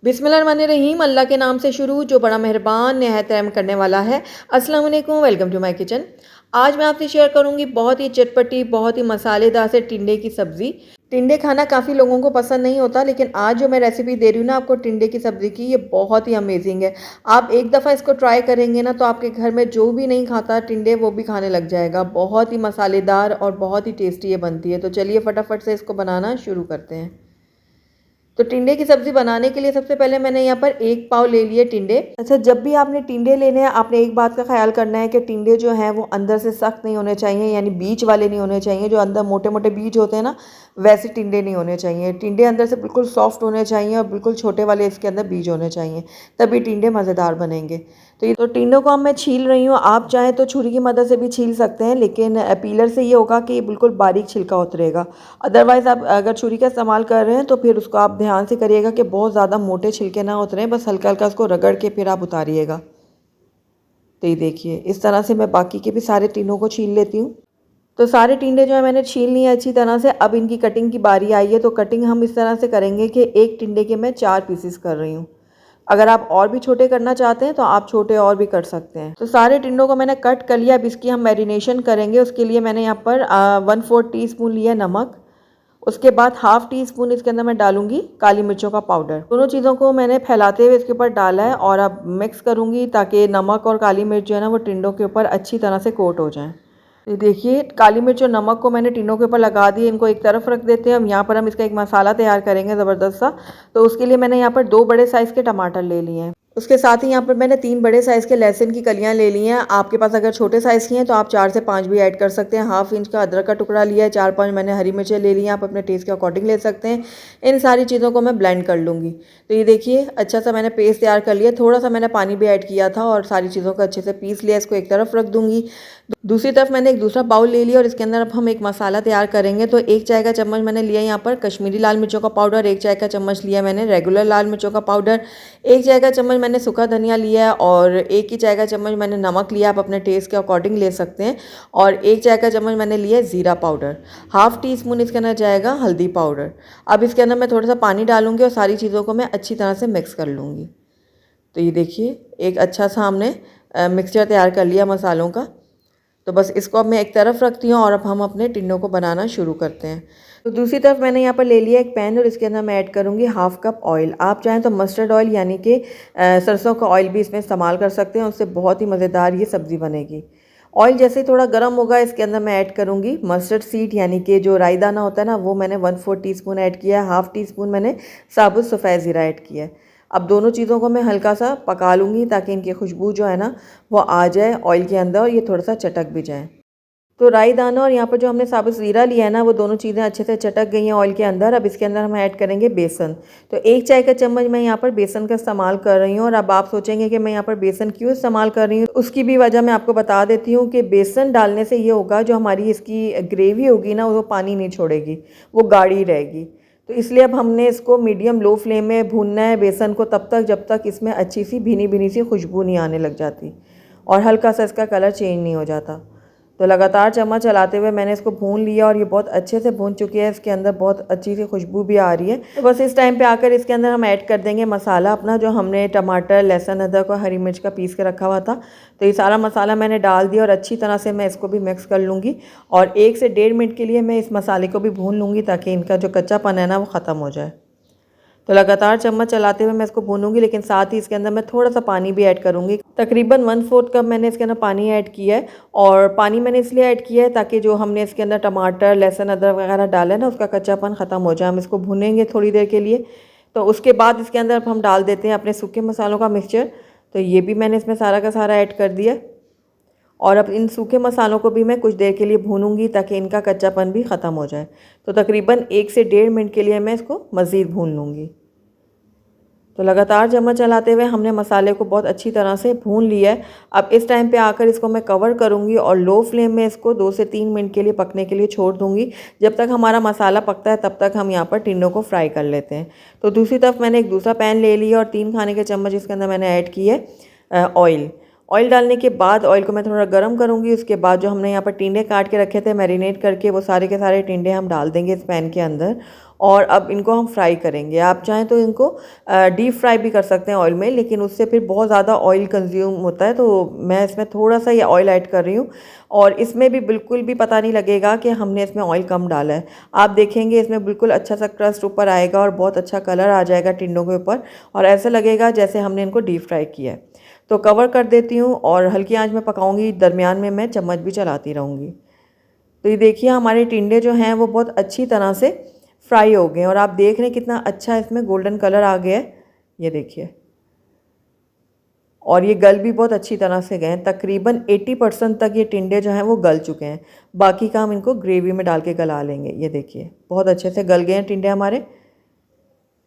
बिस्मिल्लाहिर्रहमानिर्रहीम। अल्लाह के नाम से शुरू जो बड़ा मेहरबान निहायत रहम करने वाला है। अस्सलाम वालेकुम, वेलकम टू माय किचन। आज मैं आपसे शेयर करूंगी बहुत ही चटपटी, बहुत ही मसालेदार से टिंडे की सब्ज़ी। टिंडे खाना काफ़ी लोगों को पसंद नहीं होता, लेकिन आज जो मैं रेसिपी दे रही हूँ ना आपको टिंडे की सब्ज़ी की, ये बहुत ही अमेजिंग है। आप एक दफ़ा इसको ट्राई करेंगे ना तो आपके घर में जो भी नहीं खाता टिंडे वो भी खाने लग जाएगा। बहुत ही मसालेदार और बहुत ही टेस्टी ये बनती है। तो चलिए फटाफट से इसको बनाना शुरू करते हैं। तो टिंडे की सब्ज़ी बनाने के लिए सबसे पहले मैंने यहाँ पर 1 पाव ले लिए टिंडे। अच्छा, जब भी आपने टिंडे लेने हैं आपने एक बात का ख्याल करना है कि टिंडे जो हैं वो अंदर से सख्त नहीं होने चाहिए, यानी बीज वाले नहीं होने चाहिए। जो अंदर मोटे मोटे बीज होते हैं ना, वैसे टिंडे नहीं होने चाहिए। टिंडे अंदर से बिल्कुल सॉफ्ट होने चाहिए और बिल्कुल छोटे वाले इसके अंदर बीज होने चाहिए, तभी टिंडे मज़ेदार बनेंगे। तो टिंडों को अब मैं छील रही हूँ। आप चाहें तो छुरी की मदद से भी छील सकते हैं, लेकिन पीलर से ये होगा कि बिल्कुल बारीक छिलका उतरेगा। अदरवाइज़ आप अगर छुरी का इस्तेमाल कर रहे हैं तो फिर उसको आप ध्यान से करिएगा कि बहुत ज़्यादा मोटे छिलके ना उतरें, बस हल्का हल्का उसको रगड़ के फिर आप उतारिएगा। तो ये देखिए, इस तरह से मैं बाकी के भी सारे टिंडों को छील लेती हूँ। तो सारे टिंडे जो है मैंने छील लिए अच्छी तरह से। अब इनकी कटिंग की बारी आई है। तो कटिंग हम इस तरह से करेंगे कि एक टिंडे के मैं 4 पीसेस कर रही हूँ। अगर आप और भी छोटे करना चाहते हैं तो आप छोटे और भी कर सकते हैं। तो सारे टिंडों को मैंने कट कर लिया। अब इसकी हम मैरिनेशन करेंगे। उसके लिए मैंने यहाँ पर 1/4 टीस्पून लिया नमक। उसके बाद हाफ़ टी स्पून इसके अंदर मैं डालूंगी काली मिर्चों का पाउडर। दोनों चीज़ों को मैंने फैलाते हुए इसके ऊपर डाला है और अब मिक्स करूंगी ताकि नमक और काली मिर्च जो है ना वो टिंडों के ऊपर अच्छी तरह से कोट हो जाए। ये देखिए, काली मिर्च और नमक को मैंने टिंडों के ऊपर लगा दिए। इनको एक तरफ रख देते हैं। अब यहाँ पर हम इसका एक मसाला तैयार करेंगे ज़बरदस्त सा। तो उसके लिए मैंने यहाँ पर 2 बड़े साइज़ के टमाटर ले लिए हैं। उसके साथ ही यहाँ पर मैंने 3 बड़े साइज़ के लहसुन की कलियाँ ले ली हैं। आपके पास अगर छोटे साइज़ की हैं तो आप 4 से 5 भी ऐड कर सकते हैं। हाफ़ इंच का अदरक का टुकड़ा लिया है। 4-5 मैंने हरी मिर्चें ले ली हैं। आप अपने टेस्ट के अकॉर्डिंग ले सकते हैं। इन सारी चीज़ों को मैं ब्लेंड कर लूँगी। तो ये देखिए, अच्छा सा मैंने पेस्ट तैयार कर लिया। थोड़ा सा मैंने पानी भी ऐड किया था और सारी चीज़ों को अच्छे से पीस लिया। इसको एक तरफ रख दूँगी। दूसरी तरफ मैंने एक दूसरा बाउल ले लिया और इसके अंदर अब हम एक मसाला तैयार करेंगे। तो 1 चाय का चम्मच मैंने लिया यहाँ पर कश्मीरी लाल मिर्चों का पाउडर। 1 चाय का चम्मच लिया मैंने रेगुलर लाल मिर्चों का पाउडर। 1 चाय का चम्मच मैंने सूखा धनिया लिया है और 1 ही चाय का चम्मच मैंने नमक लिया। आप अपने टेस्ट के अकॉर्डिंग ले सकते हैं। और 1 चाय का चम्मच मैंने लिया है ज़ीरा पाउडर। हाफ़ टी स्पून इसके अंदर जाएगा हल्दी पाउडर। अब इसके अंदर मैं थोड़ा सा पानी डालूंगी और सारी चीज़ों को मैं अच्छी तरह से मिक्स कर लूँगी। तो ये देखिए, एक अच्छा सा हमने मिक्सचर तैयार कर लिया मसालों का। तो बस इसको अब मैं एक तरफ रखती हूँ और अब हम अपने टिंडों को बनाना शुरू करते हैं। तो दूसरी तरफ मैंने यहाँ पर ले लिया एक पैन और इसके अंदर मैं ऐड करूँगी हाफ़ कप ऑयल। आप चाहें तो मस्टर्ड ऑयल यानी कि सरसों का ऑयल भी इसमें इस्तेमाल कर सकते हैं। उससे बहुत ही मज़ेदार ये सब्ज़ी बनेगी। ऑयल जैसे ही थोड़ा गर्म होगा इसके अंदर मैं ऐड करूँगी मस्टर्ड सीड यानी कि जो राई दाना होता है ना, वो मैंने 1/4 टीस्पून ऐड किया है। हाफ़ टी स्पून मैंने साबुत सफ़ेद ज़ीरा ऐड किया है। अब दोनों चीज़ों को मैं हल्का सा पका लूँगी ताकि इनकी खुशबू जो है ना वो आ जाए ऑयल के अंदर और ये थोड़ा सा चटक भी जाए। तो राई दाना और यहाँ पर जो हमने साबुत ज़ीरा लिया है ना, वो दोनों चीज़ें अच्छे से चटक गई हैं ऑयल के अंदर। अब इसके अंदर हम ऐड करेंगे बेसन। तो 1 चाय का चम्मच मैं यहाँ पर बेसन का इस्तेमाल कर रही हूँ। और अब आप सोचेंगे कि मैं यहाँ पर बेसन क्यों इस्तेमाल कर रही हूँ, उसकी भी वजह मैं आपको बता देती हूँ कि बेसन डालने से ये होगा, जो हमारी इसकी ग्रेवी होगी ना वो पानी नहीं छोड़ेगी, वो गाढ़ी रहेगी। तो इसलिए अब हमने इसको मीडियम लो फ्लेम में भूनना है बेसन को तब तक जब तक इसमें अच्छी सी भीनी भीनी सी खुशबू नहीं आने लग जाती और हल्का सा इसका कलर चेंज नहीं हो जाता। तो लगातार चम्मच चलाते हुए मैंने इसको भून लिया और ये बहुत अच्छे से भून चुकी है। इसके अंदर बहुत अच्छी सी खुशबू भी आ रही है। तो बस इस टाइम पे आकर इसके अंदर हम ऐड कर देंगे मसाला अपना, जो हमने टमाटर, लहसुन, अदरक और हरी मिर्च का पीस के रखा हुआ था। तो ये सारा मसाला मैंने डाल दिया और अच्छी तरह से मैं इसको भी मिक्स कर लूँगी और 1 से 1.5 मिनट के लिए मैं इस मसाले को भी भून लूँगी ताकि इनका जो कच्चापन है ना वो ख़त्म हो जाए। तो लगातार चम्मच चलाते हुए मैं इसको भूनूंगी, लेकिन साथ ही इसके अंदर मैं थोड़ा सा पानी भी ऐड करूंगी। तकरीबन 1/4 कप मैंने इसके अंदर पानी ऐड किया है। और पानी मैंने इसलिए ऐड किया है ताकि जो हमने इसके अंदर टमाटर, लहसुन, अदरक वगैरह डाला है ना, उसका कच्चापन ख़त्म हो जाए। हम इसको भूनेंगे थोड़ी देर के लिए। तो उसके बाद इसके अंदर हम डाल देते हैं अपने सूखे मसालों का मिक्सचर। तो ये भी मैंने इसमें सारा का सारा ऐड कर दिया और अब इन सूखे मसालों को भी मैं कुछ देर के लिए भूनूंगी ताकि इनका कच्चापन भी ख़त्म हो जाए। तो तकरीबन 1 से 1.5 मिनट के लिए मैं इसको मज़ीद भून लूँगी। तो लगातार चम्मच चलाते हुए हमने मसाले को बहुत अच्छी तरह से भून लिया है। अब इस टाइम पे आकर इसको मैं कवर करूँगी और लो फ्लेम में इसको 2 से 3 मिनट के लिए पकने के लिए छोड़ दूँगी। जब तक हमारा मसाला पकता है तब तक हम यहाँ पर टिंडों को फ्राई कर लेते हैं। तो दूसरी तरफ मैंने एक दूसरा पैन ले लिया और 3 खाने के चम्मच इसके अंदर मैंने ऐड किए ऑयल। ऑयल डालने के बाद ऑयल को मैं थोड़ा गर्म करूँगी। उसके बाद जो हमने यहाँ पर टिंडे काट के रखे थे मैरिनेट करके, वो सारे के सारे टिंडे हम डाल देंगे इस पैन के अंदर और अब इनको हम फ्राई करेंगे। आप चाहें तो इनको डीप फ्राई भी कर सकते हैं ऑयल में, लेकिन उससे फिर बहुत ज़्यादा ऑयल कंज्यूम होता है, तो मैं इसमें थोड़ा सा ये ऑयल ऐड कर रही हूँ। और इसमें भी बिल्कुल भी पता नहीं लगेगा कि हमने इसमें ऑयल कम डाला है। आप देखेंगे इसमें बिल्कुल अच्छा सा क्रस्ट ऊपर आएगा और बहुत अच्छा कलर आ जाएगा टिंडों के ऊपर, और ऐसा लगेगा जैसे हमने इनको डीप फ्राई किया है। तो कवर कर देती हूँ और हल्की आंच में पकाऊंगी, दरमियान में मैं चम्मच भी चलाती रहूँगी। तो ये देखिए हमारे टिंडे जो हैं वो बहुत अच्छी तरह से फ्राई हो गए हैं, और आप देख रहे हैं कितना अच्छा इसमें गोल्डन कलर आ गया है, ये देखिए। और ये गल भी बहुत अच्छी तरह से गए हैं, तकरीबन 80% तक ये टिंडे जो हैं वो गल चुके हैं। बाकी का हम इनको ग्रेवी में डाल के गला लेंगे। ये देखिए बहुत अच्छे से गल गए हैं टिंडे हमारे।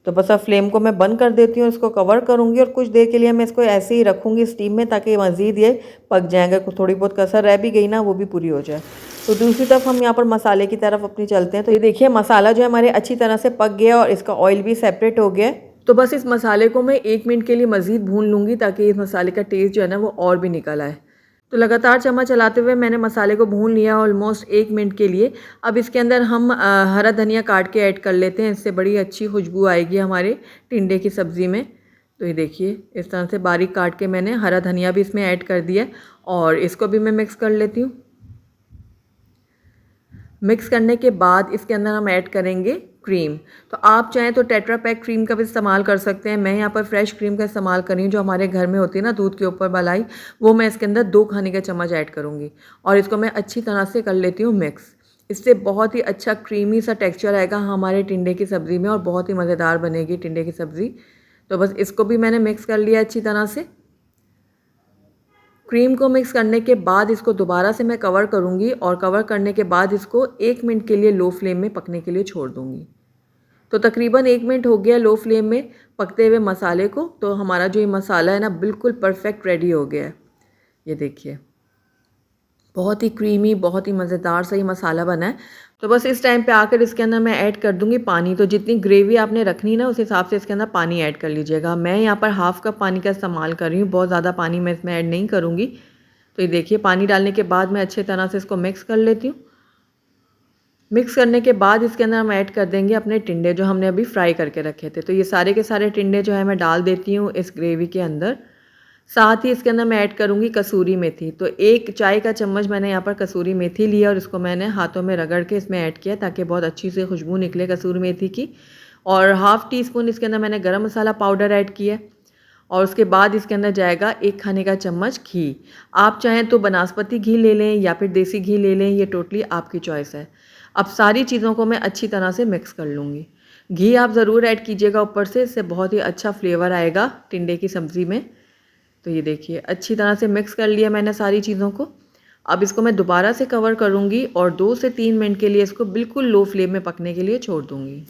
तो बस अब फ्लेम को मैं बंद कर देती हूँ, इसको कवर करूँगी और कुछ देर के लिए मैं इसको ऐसे ही रखूँगी स्टीम में, ताकि मज़ीद ये पक जाएगा। थोड़ी बहुत कसर रह भी गई ना, वो भी पूरी हो जाए। तो दूसरी तरफ हम यहाँ पर मसाले की तरफ अपनी चलते हैं। तो ये देखिए मसाला जो है हमारे अच्छी तरह से पक गया और इसका ऑयल भी सेपरेट हो गया है। तो बस इस मसाले को मैं 1 मिनट के लिए मज़ीद भून लूँगी, ताकि इस मसाले का टेस्ट जो है ना वो और भी निकल आए। तो लगातार चम्मच चलाते हुए मैंने मसाले को भून लिया ऑलमोस्ट 1 मिनट के लिए। अब इसके अंदर हम हरा धनिया काट के ऐड कर लेते हैं, इससे बड़ी अच्छी खुशबू आएगी हमारे टिंडे की सब्ज़ी में। तो ये देखिए इस तरह से बारीक काट के मैंने हरा धनिया भी इसमें ऐड कर दिया, और इसको भी मैं मिक्स कर लेती हूँ। मिक्स करने के बाद इसके अंदर हम ऐड करेंगे क्रीम। तो आप चाहें तो टेट्रा पैक क्रीम का भी इस्तेमाल कर सकते हैं। मैं यहाँ पर फ्रेश क्रीम का इस्तेमाल कर रही हूँ, जो हमारे घर में होती है ना दूध के ऊपर मलाई, वो मैं इसके अंदर 2 खाने के चम्मच ऐड करूँगी, और इसको मैं अच्छी तरह से कर लेती हूँ मिक्स। इससे बहुत ही अच्छा क्रीमी सा टेक्सचर आएगा हमारे टिंडे की सब्ज़ी में, और बहुत ही मज़ेदार बनेगी टिंडे की सब्ज़ी। तो बस इसको भी मैंने मिक्स कर लिया अच्छी तरह से। क्रीम को मिक्स करने के बाद इसको दोबारा से मैं कवर करूँगी, और कवर करने के बाद इसको 1 मिनट के लिए लो फ्लेम में पकने के लिए छोड़ दूँगी। तो तकरीबन 1 मिनट हो गया लो फ्लेम में पकते हुए मसाले को। तो हमारा जो ये मसाला है ना बिल्कुल परफेक्ट रेडी हो गया है। ये देखिए बहुत ही क्रीमी, बहुत ही मज़ेदार सा ये मसाला बना है। तो बस इस टाइम पे आकर इसके अंदर मैं ऐड कर दूँगी पानी। तो जितनी ग्रेवी आपने रखनी ना उस हिसाब से इसके अंदर पानी ऐड कर लीजिएगा। मैं यहाँ पर हाफ़ कप पानी का इस्तेमाल कर रही हूँ, बहुत ज़्यादा पानी मैं इसमें ऐड नहीं करूँगी। तो ये देखिए पानी डालने के बाद मैं अच्छे तरह से इसको मिक्स कर लेती हूँ। मिक्स करने के बाद इसके अंदर हम ऐड कर देंगे अपने टिंडे, जो हमने अभी फ्राई करके रखे थे। तो ये सारे के सारे टिंडे जो है मैं डाल देती हूँ इस ग्रेवी के अंदर। साथ ही इसके अंदर मैं ऐड करूँगी कसूरी मेथी। तो 1 चाय का चम्मच मैंने यहाँ पर कसूरी मेथी लिया, और इसको मैंने हाथों में रगड़ के इसमें ऐड किया, ताकि बहुत अच्छी से खुशबू निकले कसूरी मेथी की। और हाफ़ टी स्पून इसके अंदर मैंने गरम मसाला पाउडर ऐड किया, और उसके बाद इसके अंदर जाएगा 1 खाने का चम्मच घी। आप चाहें तो बनास्पति घी ले लें या फिर देसी घी ले लें, ये टोटली आपकी चॉइस है। अब सारी चीज़ों को मैं अच्छी तरह से मिक्स कर लूँगी। घी आप ज़रूर ऐड कीजिएगा ऊपर से, इससे बहुत ही अच्छा फ्लेवर आएगा टिंडे की सब्ज़ी में। तो ये देखिए अच्छी तरह से मिक्स कर लिया मैंने सारी चीज़ों को। अब इसको मैं दोबारा से कवर करूँगी और 2 से 3 मिनट के लिए इसको बिल्कुल लो फ्लेम में पकने के लिए छोड़ दूँगी।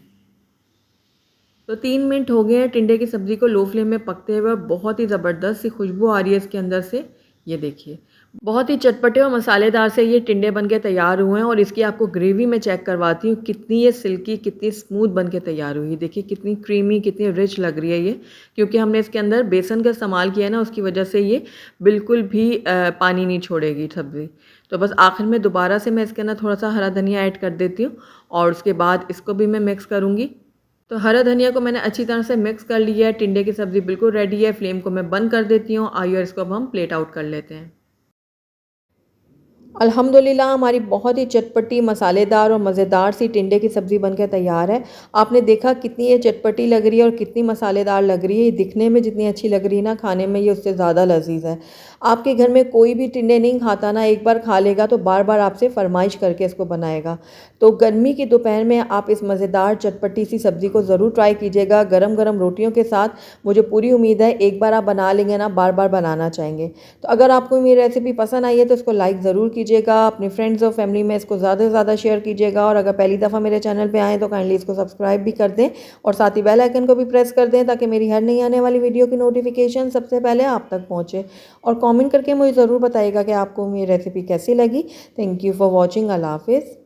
तो 3 मिनट हो गए हैं टिंडे की सब्ज़ी को लो फ्लेम में पकते हुए। बहुत ही ज़बरदस्त सी खुशबू आ रही है इसके अंदर से। ये देखिए बहुत ही चटपटे और मसालेदार से ये टिंडे बन के तैयार हुए हैं, और इसकी आपको ग्रेवी मैं चेक करवाती हूँ कितनी ये सिल्की, कितनी स्मूथ बन के तैयार हुई है। देखिए कितनी क्रीमी, कितनी रिच लग रही है ये, क्योंकि हमने इसके अंदर बेसन का इस्तेमाल किया है ना, उसकी वजह से ये बिल्कुल भी पानी नहीं छोड़ेगी सब्ज़ी। तो बस आखिर में दोबारा से मैं इसके अंदर थोड़ा सा हरा धनिया ऐड कर देती हूँ, और उसके बाद इसको भी मैं मिक्स करूँगी। तो हरा धनिया को मैंने अच्छी तरह से मिक्स कर लिया है। टिंडे की सब्ज़ी बिल्कुल रेडी है। फ्लेम को मैं बंद कर देती हूँ। आइए इसको अब हम प्लेट आउट कर लेते हैं। अल्हम्दुलिल्लाह हमारी बहुत ही चटपटी, मसालेदार और मज़ेदार सी टिंडे की सब्ज़ी बनकर तैयार है। आपने देखा कितनी ये चटपटी लग रही है और कितनी मसालेदार लग रही है। ये दिखने में जितनी अच्छी लग रही है ना, खाने में ये उससे ज़्यादा लज़ीज़ है। आपके घर में कोई भी टिंडे नहीं खाता ना, एक बार खा लेगा तो बार बार आपसे फरमाइश करके इसको बनाएगा। तो गर्मी की दोपहर में आप इस मज़ेदार चटपटी सी सब्ज़ी को ज़रूर ट्राई कीजिएगा गरम गरम रोटियों के साथ। मुझे पूरी उम्मीद है एक बार आप बना लेंगे ना, बार बार बनाना चाहेंगे। तो अगर आपको मेरी रेसिपी पसंद आई है तो इसको लाइक ज़रूर कीजिएगा, अपने फ्रेंड्स और फैमिली में इसको ज़्यादा से ज़्यादा शेयर कीजिएगा, और अगर पहली दफ़ा मेरे चैनल पे आएँ तो काइंडली इसको सब्सक्राइब भी कर दें, और साथ ही बेल आइकन को भी प्रेस कर दें, ताकि मेरी हर नई आने वाली वीडियो की नोटिफिकेशन सबसे पहले आप तक पहुँचे। और कमेंट करके मुझे ज़रूर बताइएगा कि आपको मेरी रेसिपी कैसी लगी। Thank you for watching. अल्लाह हाफ़िज़।